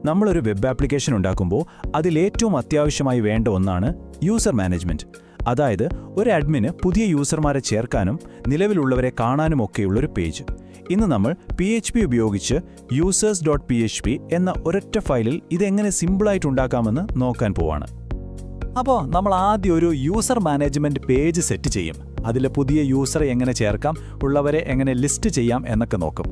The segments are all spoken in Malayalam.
നമ്മളൊരു വെബ് ആപ്ലിക്കേഷൻ ഉണ്ടാക്കുമ്പോൾ അതിലേറ്റവും അത്യാവശ്യമായി വേണ്ട ഒന്നാണ് യൂസർ മാനേജ്മെന്റ്. അതായത് ഒരു അഡ്മിന് പുതിയ യൂസർമാരെ ചേർക്കാനും നിലവിലുള്ളവരെ കാണാനുമൊക്കെയുള്ളൊരു പേജ്. ഇന്ന് നമ്മൾ PHP ഉപയോഗിച്ച് users.php എന്ന ഒരൊറ്റ ഫയലിൽ ഇതെങ്ങനെ സിമ്പിളായിട്ട് ഉണ്ടാക്കാമെന്ന് നോക്കാൻ പോവാണ്. അപ്പോൾ നമ്മൾ ആദ്യം ഒരു യൂസർ മാനേജ്മെന്റ് പേജ് സെറ്റ് ചെയ്യും. അതിൽ പുതിയ യൂസറെ എങ്ങനെ ചേർക്കാം, ഉള്ളവരെ എങ്ങനെ ലിസ്റ്റ് ചെയ്യാം എന്നൊക്കെ നോക്കും.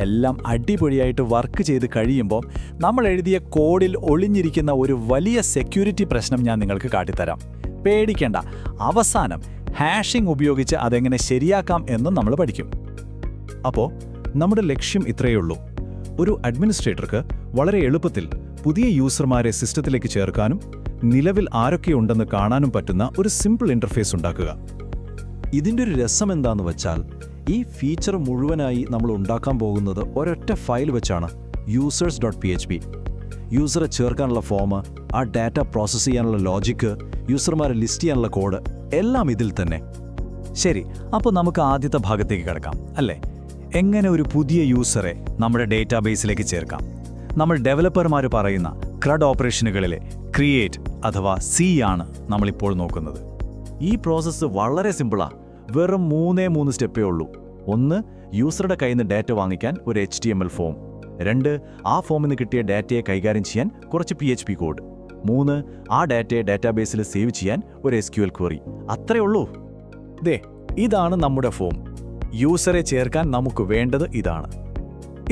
എല്ലാം അടിപൊളിയായിട്ട് വർക്ക് ചെയ്ത് കഴിയുമ്പോൾ നമ്മൾ എഴുതിയ കോഡിൽ ഒളിഞ്ഞിരിക്കുന്ന ഒരു വലിയ സെക്യൂരിറ്റി പ്രശ്നം ഞാൻ നിങ്ങൾക്ക് കാട്ടിത്തരാം. പേടിക്കേണ്ട, അവസാനം ഹാഷിംഗ് ഉപയോഗിച്ച് അതെങ്ങനെ ശരിയാക്കാം എന്നും നമ്മൾ പഠിക്കും. അപ്പോൾ നമ്മുടെ ലക്ഷ്യം ഇത്രയേ ഉള്ളൂ: ഒരു അഡ്മിനിസ്ട്രേറ്റർക്ക് വളരെ എളുപ്പത്തിൽ പുതിയ യൂസർമാരെ സിസ്റ്റത്തിലേക്ക് ചേർക്കാനും നിലവിൽ ആരൊക്കെയുണ്ടെന്ന് കാണാനും പറ്റുന്ന ഒരു സിമ്പിൾ ഇന്റർഫേസ് ഉണ്ടാക്കുക. ഇതിൻ്റെ ഒരു രസം എന്താണെന്ന് വെച്ചാൽ, ഈ ഫീച്ചർ മുഴുവനായി നമ്മൾ ഉണ്ടാക്കാൻ പോകുന്നത് ഒരൊറ്റ ഫയൽ വെച്ചാണ്, users.php. യൂസറെ ചേർക്കാനുള്ള ഫോം, ആ ഡാറ്റ പ്രോസസ്സ് ചെയ്യാനുള്ള ലോജിക്ക്, യൂസർമാരെ ലിസ്റ്റ് ചെയ്യാനുള്ള കോഡ് എല്ലാം ഇതിൽ തന്നെ. ശരി, അപ്പോൾ നമുക്ക് ആദ്യത്തെ ഭാഗത്തേക്ക് കിടക്കാം അല്ലേ? എങ്ങനെ ഒരു പുതിയ യൂസറെ നമ്മുടെ ഡേറ്റാബേസിലേക്ക് ചേർക്കാം? നമ്മൾ ഡെവലപ്പർമാർ പറയുന്ന CRUD ഓപ്പറേഷനുകളിലെ ക്രിയേറ്റ് അഥവാ C ആണ് നമ്മളിപ്പോൾ നോക്കുന്നത്. ഈ പ്രോസസ്സ് വളരെ സിമ്പിളാണ്. വെറും 3 സ്റ്റെപ്പേ ഉള്ളൂ. 1, യൂസറുടെ കയ്യിൽ നിന്ന് ഡാറ്റ വാങ്ങിക്കാൻ ഒരു HTML ഫോം. 2, ആ ഫോമിൽ നിന്ന് കിട്ടിയ ഡാറ്റയെ കൈകാര്യം ചെയ്യാൻ കുറച്ച് PHP കോഡ്. 3, ആ ഡാറ്റയെ ഡാറ്റാബേസിൽ സേവ് ചെയ്യാൻ ഒരു SQL ക്വറി. അത്രേ ഉള്ളൂ. ഇതാണ് നമ്മുടെ ഫോം. യൂസറെ ചേർക്കാൻ നമുക്ക് വേണ്ടത് ഇതാണ്.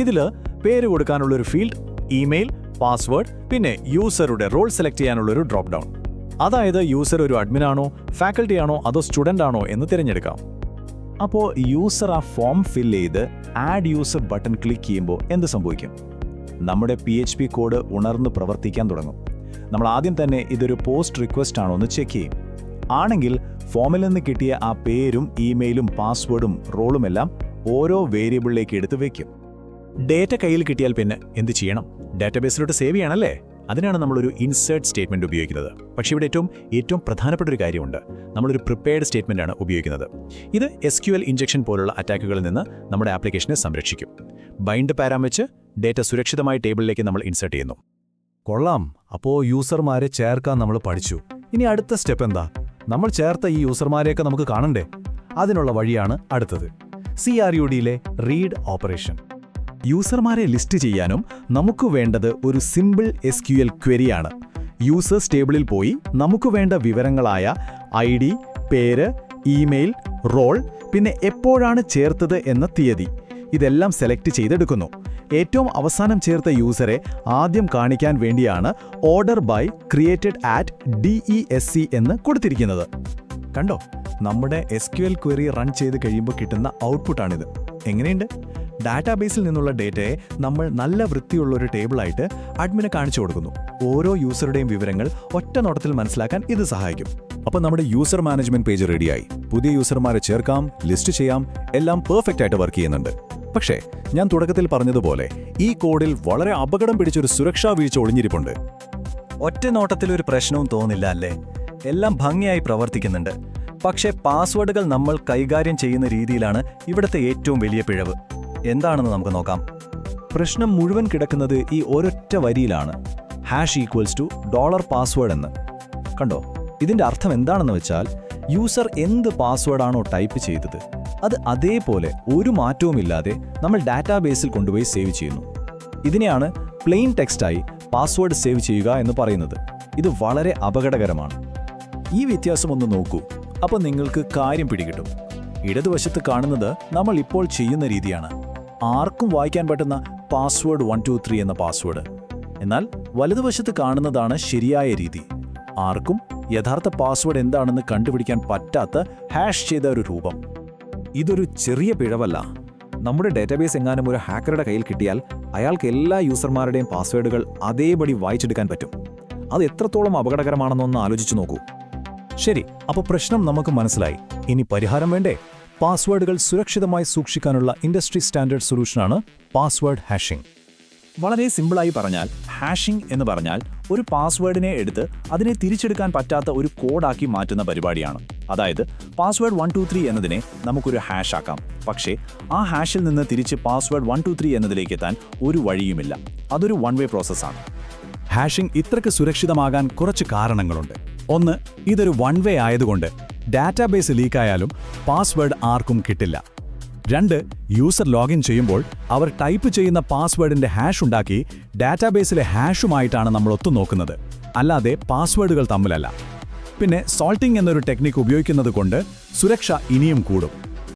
ഇതിൽ പേര് കൊടുക്കാനുള്ളൊരു ഫീൽഡ്, ഇമെയിൽ, പാസ്വേഡ്, പിന്നെ യൂസറുടെ റോൾ സെലക്ട് ചെയ്യാനുള്ളൊരു ഡ്രോപ്പ് ഡൗൺ. അതായത് യൂസർ ഒരു അഡ്മിനാണോ, ഫാക്കൽറ്റി ആണോ, അതോ സ്റ്റുഡൻ്റ് ആണോ എന്ന് തിരഞ്ഞെടുക്കാം. അപ്പോൾ യൂസർ ആ ഫോം ഫിൽ ചെയ്ത് ആഡ് യൂസർ ബട്ടൺ ക്ലിക്ക് ചെയ്യുമ്പോൾ എന്ത് സംഭവിക്കും? നമ്മുടെ PHP കോഡ് ഉണർന്ന് പ്രവർത്തിക്കാൻ തുടങ്ങും. നമ്മൾ ആദ്യം തന്നെ ഇതൊരു പോസ്റ്റ് റിക്വസ്റ്റ് ആണോ എന്ന് ചെക്ക് ചെയ്യും. ആണെങ്കിൽ ഫോമിൽ നിന്ന് കിട്ടിയ ആ പേരും ഇമെയിലും പാസ്വേഡും റോളുമെല്ലാം ഓരോ വേരിയബിളിലേക്ക് എടുത്ത് വയ്ക്കും. ഡേറ്റ കയ്യിൽ കിട്ടിയാൽ പിന്നെ എന്ത് ചെയ്യണം? ഡാറ്റാബേസിലോട്ട് സേവ് ചെയ്യണമല്ലേ? അതിനാണ് നമ്മളൊരു ഇൻസേർട്ട് സ്റ്റേറ്റ്മെൻറ്റ് ഉപയോഗിക്കുന്നത്. പക്ഷേ ഇവിടെ ഏറ്റവും പ്രധാനപ്പെട്ട ഒരു കാര്യമുണ്ട്. നമ്മളൊരു പ്രിപ്പയർഡ് സ്റ്റേറ്റ്മെൻറ്റാണ് ഉപയോഗിക്കുന്നത്. ഇത് SQL ഇഞ്ചക്ഷൻ പോലുള്ള അറ്റാക്കുകളിൽ നിന്ന് നമ്മുടെ ആപ്ലിക്കേഷനെ സംരക്ഷിക്കും. ബൈൻഡ് പാരാം വെച്ച് ഡേറ്റ സുരക്ഷിതമായ ടേബിളിലേക്ക് നമ്മൾ ഇൻസേർട്ട് ചെയ്യുന്നു. കൊള്ളാം. അപ്പോൾ യൂസർമാരെ ചേർക്കാൻ നമ്മൾ പഠിച്ചു. ഇനി അടുത്ത സ്റ്റെപ്പ് എന്താ? നമ്മൾ ചേർത്ത ഈ യൂസർമാരെയൊക്കെ നമുക്ക് കാണണ്ടേ? അതിനുള്ള വഴിയാണ് അടുത്തത്, CRUDയിലെ റീഡ് ഓപ്പറേഷൻ. യൂസർമാരെ ലിസ്റ്റ് ചെയ്യാനും നമുക്ക് വേണ്ടത് ഒരു സിമ്പിൾ SQL ക്വരിയാണ്. യൂസേഴ്സ് ടേബിളിൽ പോയി നമുക്ക് വേണ്ട വിവരങ്ങളായ ID, പേര്, ഇമെയിൽ, റോൾ, പിന്നെ എപ്പോഴാണ് ചേർത്തത് എന്ന തീയതി, ഇതെല്ലാം സെലക്ട് ചെയ്തെടുക്കുന്നു. ഏറ്റവും അവസാനം ചേർത്ത യൂസറെ ആദ്യം കാണിക്കാൻ വേണ്ടിയാണ് order by created at DESC എന്ന് കൊടുത്തിരിക്കുന്നത്. കണ്ടോ, നമ്മുടെ SQL ക്വറി റൺ ചെയ്ത് കഴിയുമ്പോൾ കിട്ടുന്ന ഔട്ട്പുട്ടാണിത്. എങ്ങനെയുണ്ട്? ഡാറ്റാബേസിൽ നിന്നുള്ള ഡേറ്റയെ നമ്മൾ നല്ല വൃത്തിയുള്ളൊരു ടേബിളായിട്ട് അഡ്മിനെ കാണിച്ചു കൊടുക്കുന്നു. ഓരോ യൂസറുടെയും വിവരങ്ങൾ ഒറ്റ നോട്ടത്തിൽ മനസ്സിലാക്കാൻ ഇത് സഹായിക്കും. അപ്പോൾ നമ്മുടെ യൂസർ മാനേജ്മെന്റ് പേജ് റെഡിയായി. പുതിയ യൂസർമാരെ ചേർക്കാം, ലിസ്റ്റ് ചെയ്യാം, എല്ലാം പെർഫെക്റ്റ് ആയിട്ട് വർക്ക് ചെയ്യുന്നുണ്ട്. പക്ഷേ ഞാൻ തുടക്കത്തിൽ പറഞ്ഞതുപോലെ ഈ കോഡിൽ വളരെ അപകടം പിടിച്ചൊരു സുരക്ഷാ വീഴ്ച ഒളിഞ്ഞിരിപ്പുണ്ട്. ഒറ്റ നോട്ടത്തിലൊരു പ്രശ്നവും തോന്നില്ല അല്ലേ? എല്ലാം ഭംഗിയായി പ്രവർത്തിക്കുന്നുണ്ട്. പക്ഷേ പാസ്വേഡുകൾ നമ്മൾ കൈകാര്യം ചെയ്യുന്ന രീതിയിലാണ് ഇവിടുത്തെ ഏറ്റവും വലിയ പിഴവ്. എന്താണെന്ന് നമുക്ക് നോക്കാം. പ്രശ്നം മുഴുവൻ കിടക്കുന്നത് ഈ ഒരൊറ്റ വരിയിലാണ്, $password എന്ന്. കണ്ടോ, ഇതിൻ്റെ അർത്ഥം എന്താണെന്ന് വെച്ചാൽ, യൂസർ എന്ത് പാസ്വേഡാണോ ടൈപ്പ് ചെയ്തത് അത് അതേപോലെ ഒരു മാറ്റവുമില്ലാതെ നമ്മൾ ഡാറ്റാബേസിൽ കൊണ്ടുപോയി സേവ് ചെയ്യുന്നു. ഇതിനെയാണ് പ്ലെയിൻ ടെക്സ്റ്റായി പാസ്വേഡ് സേവ് ചെയ്യുക എന്ന് പറയുന്നത്. ഇത് വളരെ അപകടകരമാണ്. ഈ വ്യത്യാസം ഒന്ന് നോക്കൂ, അപ്പോൾ നിങ്ങൾക്ക് കാര്യം പിടികിട്ടും. ഇടതുവശത്ത് കാണുന്നത് നമ്മൾ ഇപ്പോൾ ചെയ്യുന്ന രീതിയാണ്. ആർക്കും വായിക്കാൻ പറ്റുന്ന പാസ്വേഡ് 123 എന്ന പാസ്വേഡ്. എന്നാൽ വലതുവശത്ത് കാണുന്നതാണ് ശരിയായ രീതി. ആർക്കും യഥാർത്ഥ പാസ്വേഡ് എന്താണെന്ന് കണ്ടുപിടിക്കാൻ പറ്റാത്ത ഹാഷ് ചെയ്ത ഒരു രൂപം. ഇതൊരു ചെറിയ പിഴവല്ല. നമ്മുടെ ഡാറ്റാബേസ് എങ്ങാനും ഒരു ഹാക്കറുടെ കയ്യിൽ കിട്ടിയാൽ അയാൾക്ക് എല്ലാ യൂസർമാരുടെയും പാസ്വേഡുകൾ അതേപടി വായിച്ചെടുക്കാൻ പറ്റും. അത് എത്രത്തോളം അപകടകരമാണെന്നൊന്ന് ആലോചിച്ചു നോക്കൂ. ശരി, അപ്പോൾ പ്രശ്നം നമുക്ക് മനസ്സിലായി. ഇനി പരിഹാരം വേണ്ടേ? പാസ്വേഡുകൾ സുരക്ഷിതമായി സൂക്ഷിക്കാനുള്ള ഇൻഡസ്ട്രി സ്റ്റാൻഡേർഡ് സൊല്യൂഷനാണ് പാസ്വേഡ് ഹാഷിംഗ്. വളരെ സിമ്പിളായി പറഞ്ഞാൽ, ഹാഷിംഗ് എന്ന് പറഞ്ഞാൽ ഒരു പാസ്വേഡിനെ എടുത്ത് അതിനെ തിരിച്ചെടുക്കാൻ പറ്റാത്ത ഒരു കോഡാക്കി മാറ്റുന്ന പരിപാടിയാണ്. അതായത് പാസ്വേഡ് 123 എന്നതിനെ നമുക്കൊരു ഹാഷ് ആക്കാം. പക്ഷേ ആ ഹാഷിൽ നിന്ന് തിരിച്ച് പാസ്വേഡ് 123 എന്നതിലേക്ക് എത്താൻ ഒരു വഴിയുമില്ല. അതൊരു വൺ വേ പ്രോസസ്സാണ്. ഹാഷിംഗ് ഇത്രയ്ക്ക് സുരക്ഷിതമാകാൻ കുറച്ച് കാരണങ്ങളുണ്ട്. ഒന്ന്, ഇതൊരു വൺ വേ ആയതുകൊണ്ട് ഡാറ്റാബേസ് ലീക്കായാലും പാസ്വേഡ് ആർക്കും കിട്ടില്ല. 2, യൂസർ ലോഗിൻ ചെയ്യുമ്പോൾ അവർ ടൈപ്പ് ചെയ്യുന്ന പാസ്വേഡിന്റെ ഹാഷ് ഉണ്ടാക്കി ഡാറ്റാബേസിലെ ഹാഷുമായിട്ടാണ് നമ്മൾ ഒത്തുനോക്കുന്നത്, അല്ലാതെ പാസ്വേഡുകൾ തമ്മിലല്ല. പിന്നെ സോൾട്ടിംഗ് എന്നൊരു ടെക്നിക്ക് ഉപയോഗിക്കുന്നത് കൊണ്ട് സുരക്ഷ ഇനിയും കൂടും.